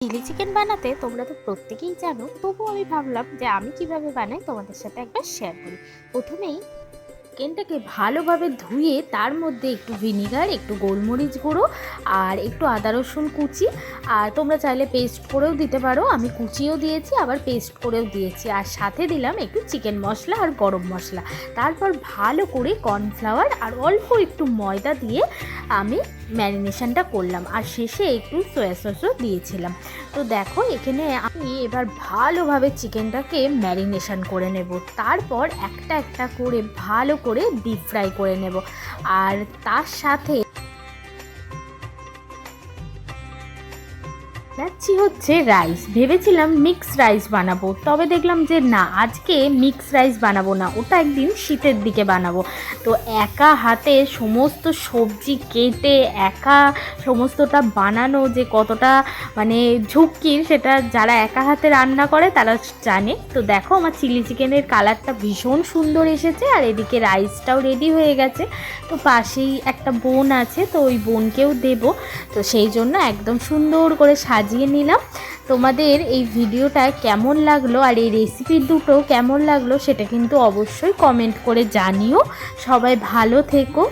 Chilli chicken বানাতে তোমরা তো প্রত্যেকেই জানো, তবুও আমি ভাবলাম যে আমি কিভাবে বানাই তোমাদের সাথে একবার শেয়ার করি। প্রথমেই চিকেনটাকে ভালোভাবে ধুয়ে তার মধ্যে একটু ভিনিগার, একটু গোলমরিচ গুঁড়ো আর একটু আদা রসুন কুচি, আর তোমরা চাইলে পেস্ট করেও দিতে পারো, আমি কুচিও দিয়েছি আবার পেস্ট করেও দিয়েছি, আর সাথে দিলাম একটু চিকেন মশলা আর গরম মশলা। তারপর ভালো করে কর্নফ্লাওয়ার আর অল্প একটু ময়দা দিয়ে আমি ম্যারিনেশনটা করলাম, আর শেষে একটু সয়া সসও দিয়েছিলাম। তো দেখো এখানে আমি এবার ভালোভাবে চিকেনটাকে ম্যারিনেশন করে নেব, তারপর একটা একটা করে ভালো করে ডিপ ফ্রাই করে নেব। আর তার সাথে যাচ্ছি হচ্ছে রাইস, ভেবেছিলাম মিক্স রাইস বানাবো, তবে দেখলাম যে না, আজকে মিক্স রাইস বানাবো না, ওটা একদিন শীতের দিকে বানাবো। তো একা হাতে সমস্ত সবজি কেটে একা সমস্তটা বানানো যে কতটা মানে ঝুঁকির, সেটা যারা একা হাতে রান্না করে তারা জানে। তো দেখো আমার চিলি চিকেনের কালারটা ভীষণ সুন্দর এসেছে, আর এদিকে রাইসটাও রেডি হয়ে গেছে। তো পাশেই একটা বোন আছে, তো ওই বোনকেও দেবো, তো সেই জন্য একদম সুন্দর করে সাজিয়ে নিলাম। তোমাদের এই ভিডিওটা কেমন লাগলো আর এই রেসিপি দুটো কেমন লাগলো সেটা কিন্তু অবশ্যই কমেন্ট করে জানিও। সবাই ভালো থেকো।